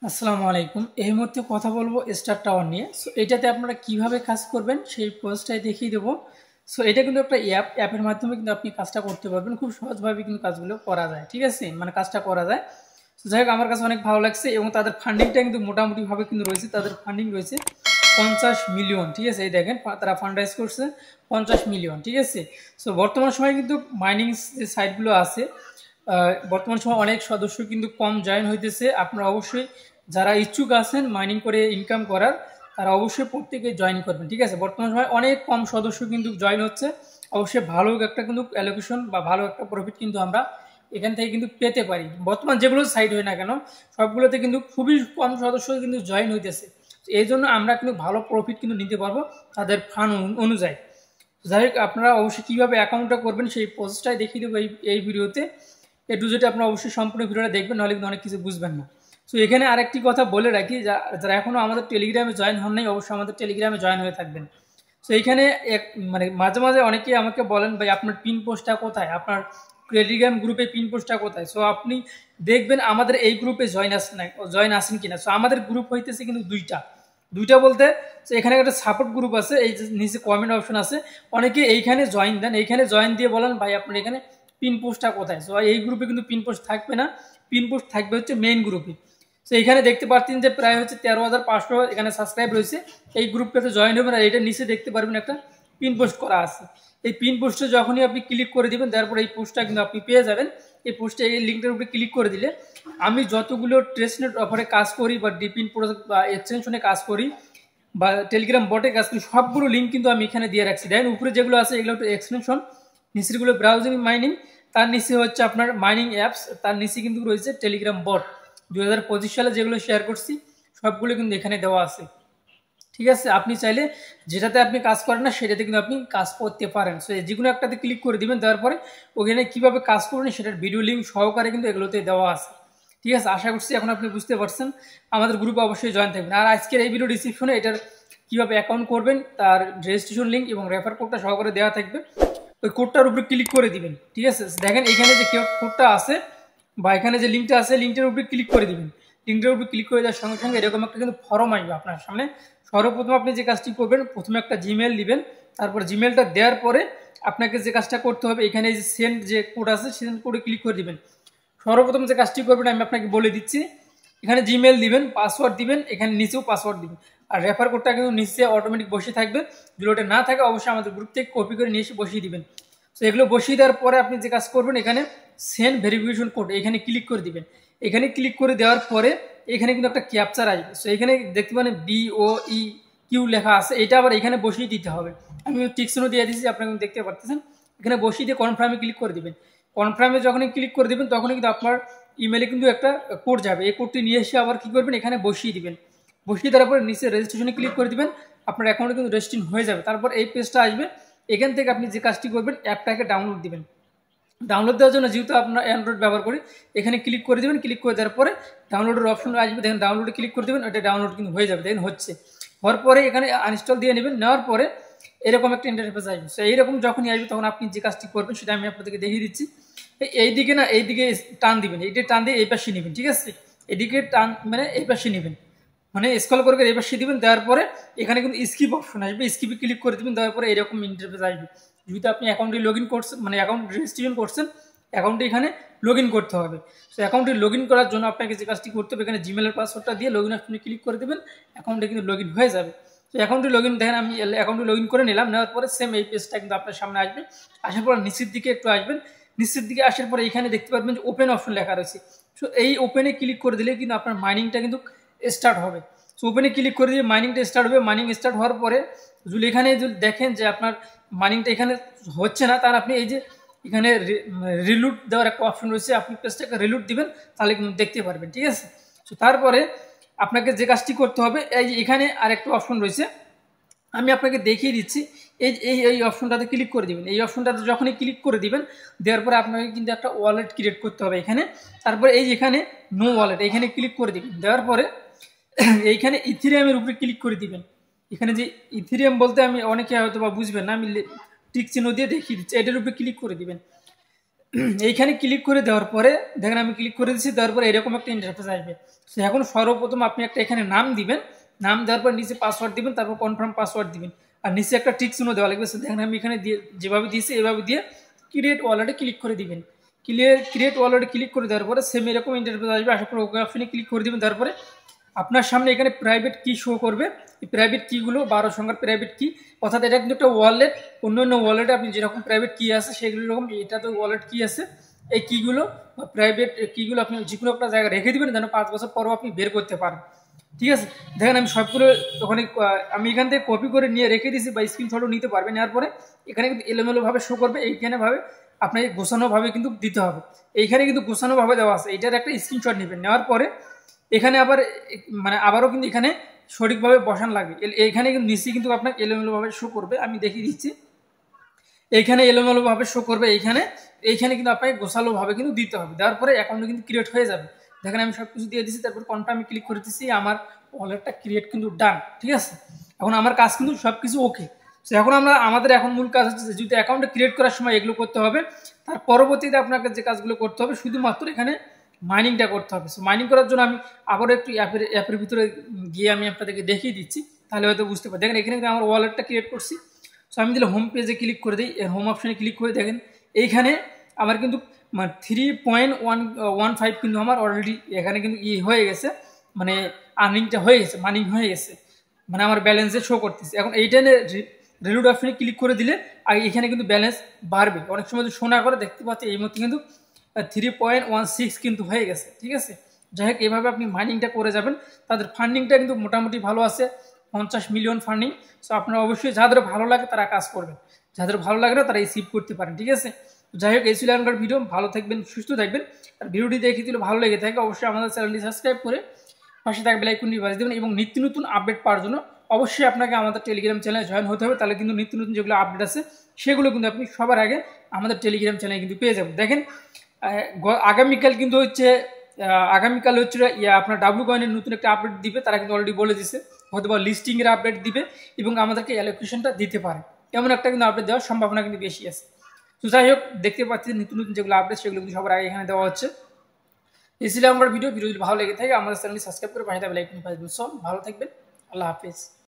আসসালামু আলাইকুম। এই মুহূর্তে কথা বলবো স্টার টাওয়ার নিয়ে। সো এটাতে আপনারা কিভাবে কাজ করবেন সেই প্রসেসটাই দেখিয়ে দেবো। সো এটা কিন্তু একটা অ্যাপের মাধ্যমে কিন্তু আপনি কাজটা করতে পারবেন। খুব সহজভাবে কিন্তু কাজগুলো করা যায়, ঠিক আছে, মানে কাজটা করা যায়। তো যাই হোক, আমার কাছে অনেক ভালো লাগছে এবং তাদের ফান্ডিংটা কিন্তু মোটামুটিভাবে কিন্তু রয়েছে। তাদের ফান্ডিং রয়েছে 50 মিলিয়ন, ঠিক আছে। এই দেখেন তারা ফান্ড রাইজ করছে 50 মিলিয়ন, ঠিক আছে। সো বর্তমান সময়ে কিন্তু মাইনিং যে সাইটগুলো আছে, বর্তমান সময় অনেক সদস্য কিন্তু কম জয়েন হইতেছে। আপনারা অবশ্যই যারা ইচ্ছুক আছেন মাইনিং করে ইনকাম করার, তারা অবশ্যই প্রত্যেকে জয়েন করবেন, ঠিক আছে। বর্তমান সময় অনেক কম সদস্য কিন্তু জয়েন হচ্ছে। অবশ্যই ভালো একটা কিন্তু অ্যালোকেশন বা ভালো একটা প্রফিট কিন্তু আমরা এখান থেকে কিন্তু পেতে পারি। বর্তমান যেগুলো সাইট হয় না কেন, সবগুলোতে কিন্তু খুবই কম সদস্য কিন্তু জয়েন হইতেছে। এই জন্য আমরা কিন্তু ভালো প্রফিট কিন্তু নিতে পারবো তাদের ফান্ড অনুযায়ী। যাই হোক, আপনারা অবশ্যই কীভাবে অ্যাকাউন্টটা করবেন সেই প্রসেসটাই দেখিয়ে দেবো এই ভিডিওতে। এ টু জেড আপনারা অবশ্যই সম্পূর্ণ ভিডিওটা দেখবেন, নাহলে কিন্তু অনেক কিছু বুঝবেন না। সো এখানে আরেকটি কথা বলে রাখি, যারা এখনও আমাদের টেলিগ্রামে জয়েন হন নাই, অবশ্যই আমাদের টেলিগ্রামে জয়েন হয়ে থাকবেন। সো এইখানে মানে মাঝে মাঝে অনেকেই আমাকে বলেন, ভাই আপনার পিন পোস্টটা কোথায়, আপনার টেলিগ্রাম গ্রুপে পিন পোস্টটা কোথায়। সো আপনি দেখবেন আমাদের এই গ্রুপে জয়েন আসেন কিনা। সো আমাদের গ্রুপ হইতেছে কিন্তু দুইটা দুইটা বলতে, তো এখানে একটা সাপোর্ট গ্রুপ আছে, এই যে নিচে কমেন্ট অপশন আছে, অনেকে এইখানে জয়েন দেন, এইখানে জয়েন দিয়ে বলেন ভাই আপনার এখানে পিন পোস্টটা কোথায়। সো এই গ্রুপে কিন্তু পিন পোস্ট থাকবে না, পিন পোস্ট থাকবে হচ্ছে মেইন গ্রুপে। সো এখানে দেখতে পাচ্ছেন যে প্রায় হচ্ছে 13,500 এখানে সাবস্ক্রাইব রয়েছে। এই গ্রুপটাতে জয়েন হবেন আর এটা নিচে দেখতে পারবেন একটা পিন পোস্ট করা আছে। এই পিন পোস্টে যখনই আপনি ক্লিক করে দিবেন, তারপর এই পোস্টটা কিন্তু আপনি পেয়ে যাবেন। এই পোস্টে এই লিঙ্কটার উপরে ক্লিক করে দিলে আমি যতগুলো ট্রেসনেট অফারে কাজ করি বা ডিপিন প্রোডাক্ট বা এক্সটেনশনে কাজ করি বা টেলিগ্রাম বটে কাজ করি, সবগুলো লিঙ্ক কিন্তু আমি এখানে দিয়ে রাখছি। দেখেন উপরে যেগুলো আছে এগুলো একটু এক্সটেনশন, নিচেরগুলো ব্রাউজিং মাইনিং, তার নিচে হচ্ছে আপনার মাইনিং অ্যাপস, তার নিচে কিন্তু রয়েছে টেলিগ্রাম বট। 2025 সালে যেগুলো শেয়ার করছি সবগুলো কিন্তু এখানে দেওয়া আছে, ঠিক আছে। আপনি চাইলে যেটাতে আপনি কাজ করেন না সেটাতে কিন্তু আপনি কাজ করতে পারেন। সো যে কোনো একটাতে ক্লিক করে দিবেন, দেওয়ার পরে ওখানে কীভাবে কাজ করবেন সেটার ভিডিও লিঙ্ক সহকারে কিন্তু এগুলোতে দেওয়া আছে, ঠিক আছে। আশা করছি এখন আপনি বুঝতে পারছেন। আমাদের গ্রুপে অবশ্যই জয়েন থাকবেন। আর আজকের এই ভিডিও ডিসক্রিপশনে এটার কীভাবে অ্যাকাউন্ট করবেন তার রেজিস্ট্রেশন লিঙ্ক এবং রেফার কোডটা সহকারে দেওয়া থাকবে। ওই কোডটার উপরে ক্লিক করে দিবেন, ঠিক আছে। দেখেন এখানে যে কোডটা আছে বা এখানে যে লিঙ্কটা আছে, লিঙ্কটার উপরে ক্লিক করে দিবেন। লিঙ্কটার উপরে ক্লিক করে দেওয়ার সঙ্গে সঙ্গে এরকম একটা কিন্তু ফর্ম আসবে আপনার সামনে। সর্বপ্রথম আপনি যে কাজটি করবেন, প্রথমে একটা জিমেল দিবেন। তারপর জিমেলটা দেওয়ার পরে আপনাকে যে কাজটা করতে হবে, এখানে যে সেন্ড যে কোড আছে সেন্ড কোডে ক্লিক করে দিবেন। সর্বপ্রথম যে কাজটি করবেন আমি আপনাকে বলে দিচ্ছি। এখানে জিমেল দিবেন, পাসওয়ার্ড দিবেন, এখানে নিচেও পাসওয়ার্ড দিবেন। আর রেফার কোডটা কিন্তু নিচে অটোমেটিক বসে থাকবে। যদি ওটা না থাকে অবশ্যই আমাদের গ্রুপ থেকে কপি করে নিয়ে এসে বসিয়ে দিবেন। তো এগুলো বসিয়ে দেওয়ার পরে আপনি যে কাজ করবেন, এখানে সেন্ড ভেরিফিকেশন কোড এখানে ক্লিক করে দিবেন। এখানে ক্লিক করে দেওয়ার পরে এখানে কিন্তু একটা ক্যাপচার আসবে। সো এখানে দেখতে পারেন BOEQ লেখা আছে, এটা আবার এখানে বসিয়ে দিতে হবে। আমি টিকসনও দিয়ে দিচ্ছি, আপনারা কিন্তু দেখতে পাচ্ছেন। এখানে বসিয়ে দিয়ে কনফার্মে ক্লিক করে দিবেন। কনফার্মে যখনই ক্লিক করে দেবেন তখনই কিন্তু আপনার ইমেলে কিন্তু একটা কোড যাবে। এই কোডটি নিয়ে এসে আবার কী করবেন, এখানে বসিয়ে দিবেন। বসিয়ে দেওয়ার পরে নিচে রেজিস্ট্রেশনে ক্লিক করে দিবেন। আপনার অ্যাকাউন্টে কিন্তু রেজিস্ট্রেশন হয়ে যাবে। তারপর এই পেজটা আসবে। এখান থেকে আপনি যে কাজটি করবেন, অ্যাপটাকে ডাউনলোড দিবেন। ডাউনলোড দেওয়ার জন্য যেহেতু আপনার অ্যান্ড্রয়েড ব্যবহার করি, এখানে ক্লিক করে দেবেন। ক্লিক করে দেওয়ার পরে ডাউনলোডের অপশন আসবে, দেখেন ডাউনলোডে ক্লিক করে দেবেন, এটা ডাউনলোড কিন্তু হয়ে যাবে। দেখেন হচ্ছে, হওয়ার পরে এখানে আনইনস্টল দিয়ে নেবেন। নেওয়ার পরে এরকম একটা ইন্টারফেস আসবে। সো এইরকম যখনই আসবে তখন আপনি যে কাজটি করবেন সেটা আমি আপনাদেরকে দেখিয়ে দিচ্ছি। এইদিকে না, এইদিকে টান দিবেন, এইটা টান দিয়ে এই পাশে নেবেন, ঠিক আছে। এদিকে টান মানে এই পাশে নেবেন, মানে স্ক্রল করে এই পাশে দিবেন। দেওয়ার পরে এখানে কিন্তু স্কিপ অপশন আসবে, স্কিপে ক্লিক করে দেবেন। দেওয়ার পরে এরকম ইন্টারফেস আসবে। যেহেতু আপনি অ্যাকাউন্টে লগ ইন করছেন, মানে অ্যাকাউন্ট রেজিস্ট্রেশন করছেন, অ্যাকাউন্টে এখানে লগ ইন করতে হবে। সো অ্যাকাউন্টে লগ ইন করার জন্য আপনাকে যে কাজটি করতে হবে, এখানে জিমেলের পাসওয়ার্ডটা দিয়ে লগ ইন অপশনে ক্লিক করে দেবেন। অ্যাকাউন্টে কিন্তু লগ ইন হয়ে যাবে। তো অ্যাকাউন্টে লগ ইন, দেখেন আমি অ্যাকাউন্টে লগ ইন করে নিলাম। নেওয়ার পরে সেম এই পেজটা কিন্তু আপনার সামনে আসবে। আসার পর নিচের দিকে একটু আসবেন। নিচের দিকে আসার পরে এখানে দেখতে পারবেন যে ওপেন অপশন লেখা রয়েছে। সো এই ওপেনে ক্লিক করে দিলে কিন্তু আপনার মাইনিংটা কিন্তু স্টার্ট হবে। সো ওপেনে ক্লিক করে দিয়ে মাইনিংটা স্টার্ট হবে। মাইনিং স্টার্ট হওয়ার পরে যদি এখানে যদি দেখেন যে আপনার মাইনিংটা এখানে হচ্ছে না, তার আপনি এই যে এখানে রিলুট দেওয়ার একটা অপশন রয়েছে, আপনি পেজটাকে রিলুট দিবেন, তাহলে কিন্তু দেখতে পারবেন, ঠিক আছে। সো তারপরে আপনাকে যে কাজটি করতে হবে, এই যে এখানে আরেকটা অপশন রয়েছে, আমি আপনাকে দেখিয়ে দিচ্ছি। এই এই এই অপশনটাতে ক্লিক করে দিবেন। এই অপশনটাতে যখনই ক্লিক করে দিবেন, দেওয়ার পরে আপনাকে কিন্তু একটা ওয়ালেট ক্রিয়েট করতে হবে এখানে। তারপরে এই যে এখানে নো ওয়ালেট, এখানে ক্লিক করে দিবেন। দেওয়ার পরে এইখানে ইথিরিয়ামের উপরে ক্লিক করে দিবেন। এখানে যে ইথিরিয়াম বলতে আমি অনেকে হয়তো বা বুঝবেন না, আমি টিক চিহ্ন দিয়ে দেখিয়ে দিচ্ছি, এটার উপরে ক্লিক করে দিবেন। এইখানে ক্লিক করে দেওয়ার পরে দেখেন আমি ক্লিক করে দিচ্ছি, দেওয়ার পরে এরকম একটা ইন্টারফেস আসবে। তো এখন সর্বপ্রথম আপনি একটা এখানে নাম দিবেন, নাম দেওয়ার পর নিচে পাসওয়ার্ড দিবেন, তারপর কনফার্ম পাসওয়ার্ড দিবেন, আর নিচে একটা টিক চিহ্ন দেওয়া লাগবে। দেখেন আমি এখানে দিয়ে যেভাবে দিয়েছি এভাবে দিয়ে ক্রিয়েট ওয়ালেটে ক্লিক করে দিবেন। ক্রিয়েট ওয়ালেটে ক্লিক করে দেওয়ার পরে সেম এরকম ইন্টারফেস আসবে, আসার পরে ওকে অপশনে ক্লিক করে দিবেন। তারপরে আপনার সামনে এখানে প্রাইভেট কি শো করবে। এই প্রাইভেট কিগুলো 12 সংখ্যার প্রাইভেট কি, অর্থাৎ এটা কিন্তু একটা ওয়ালেট। অন্য ওয়ালেটে আপনি যেরকম প্রাইভেট কি আছে সেগুলো এরকম এটা তো ওয়ালেট কি আছে। এই কিগুলো প্রাইভেট কিগুলো আপনি যে কোনো একটা জায়গায় রেখে দিবেন, যেন 5 বছর পরও আপনি বের করতে পারেন। ঠিক আছে, দেখেন আমি সবগুলো ওখানে আমি এখান থেকে কপি করে নিয়ে রেখে দিয়েছি, বা স্ক্রিনশটও নিতে পারবেন। নেওয়ার পরে এখানে কিন্তু এলোমেলোভাবে শো করবে, এইখানে ভাবে আপনাকে গোছানোভাবে কিন্তু দিতে হবে। এইখানে কিন্তু গোছানোভাবে দেওয়া আছে, এইটার একটা স্ক্রিনশট নেবেন। নেওয়ার পরে এখানে আবার মানে আবারও কিন্তু এখানে সঠিকভাবে বসান লাগবে। এইখানে কিন্তু নিচে কিন্তু আপনাকে এলোমেলোভাবে শো করবে, আমি দেখিয়ে দিচ্ছি। এইখানে এলোমেলোভাবে শো করবে, এইখানে কিন্তু আপনাকে গোছালোভাবে কিন্তু দিতে হবে। দেওয়ার পরে অ্যাকাউন্ট কিন্তু ক্রিয়েট হয়ে যাবে। দেখেন আমি সব কিছু দিয়ে দিচ্ছি, তারপর কনফার্মে ক্লিক করে দিচ্ছি, আমার ওয়ালেটটা ক্রিয়েট কিন্তু ডান। ঠিক আছে, এখন আমার কাজ কিন্তু সব কিছু ওকে। তো এখন আমাদের এখন মূল কাজ হচ্ছে যেহেতু অ্যাকাউন্টে ক্রিয়েট করার সময় এগুলো করতে হবে, তার পরবর্তীতে আপনাকে যে কাজগুলো করতে হবে শুধুমাত্র এখানে মাইনিংটা করতে হবে। সো মাইনিং করার জন্য আমি আবারও একটু অ্যাপের ভিতরে গিয়ে আমি আপনাদেরকে দেখিয়ে দিচ্ছি, তাহলে হয়তো বুঝতে পারি। দেখেন এখানে আমার ওয়ালেটটা ক্রিয়েট করছি। সো আমি দিলে হোম পেজে ক্লিক করে দিই, এর হোম অপশানে ক্লিক করে দেখেন এইখানে আমার কিন্তু 3.15 কিন্তু আমার অলরেডি এখানে কিন্তু হয়ে গেছে, মানে আর্নিংটা হয়ে গেছে, মাইনিং হয়ে গেছে, মানে আমার ব্যালেন্সে শো করতেছে। এখন এইটা রিলোড অপশানে ক্লিক করে দিলে আর এখানে কিন্তু ব্যালেন্স বাড়বে। অনেক সময় যদি শো না করে দেখতে পাচ্ছি এই মধ্যে কিন্তু 3.16 কিন্তু হয়ে গেছে। ঠিক আছে, যাই হোক এভাবে আপনি মাইনিংটা করে যাবেন। তাদের ফান্ডিংটা কিন্তু মোটামুটি ভালো আছে, 50 মিলিয়ন ফান্ডিং। সো আপনারা অবশ্যই যাদের ভালো লাগে তারা কাজ করবেন, যাদের ভালো লাগে না তারা রিসিভ করতে পারেন। ঠিক আছে, যাই হোক এই ছিল এখনকার ভিডিও। ভালো থাকবেন, সুস্থ থাকবেন। আর ভিডিওটি দেখে দিলে ভালো লেগে থাকে অবশ্যই আমাদের চ্যানেলটি সাবস্ক্রাইব করে পাশে থাকা বেল আইকনটি বাজিয়ে দেবেন, এবং নিত্য নতুন আপডেট পাওয়ার জন্য অবশ্যই আপনাকে আমাদের টেলিগ্রাম চ্যানেলে জয়েন হতে হবে। তাহলে কিন্তু নিত্য নতুন যেগুলো আপডেট আছে সেগুলো কিন্তু আপনি সবার আগে আমাদের টেলিগ্রাম চ্যানেলে কিন্তু পেয়ে যাবেন। দেখেন আগামীকাল কিন্তু হচ্ছে আপনার ডাব্লু কয়েনের নতুন একটা আপডেট দিবে, তারা কিন্তু অলরেডি বলে দিছে, হয়তো বা লিস্টিংয়ের আপডেট দিবে এবং আমাদেরকে অ্যালোকেশনটা দিতে পারে, এমন একটা কিন্তু আপডেট দেওয়ার সম্ভাবনা কিন্তু বেশি আছে। তো যাই হোক দেখতে পাচ্ছি নতুন নতুন যেগুলো আপডেট সেগুলো কিন্তু সবার আগে এখানে দেওয়া হচ্ছে। এই ছিল আমার ভিডিও যদি ভালো লেগে থাকে আমাদের চ্যানেলটি সাবস্ক্রাইব করে পাশে থাকা বেল আইকনটি বাজিয়ে দেবেন। সব ভালো থাকবেন, আল্লাহ হাফিজ।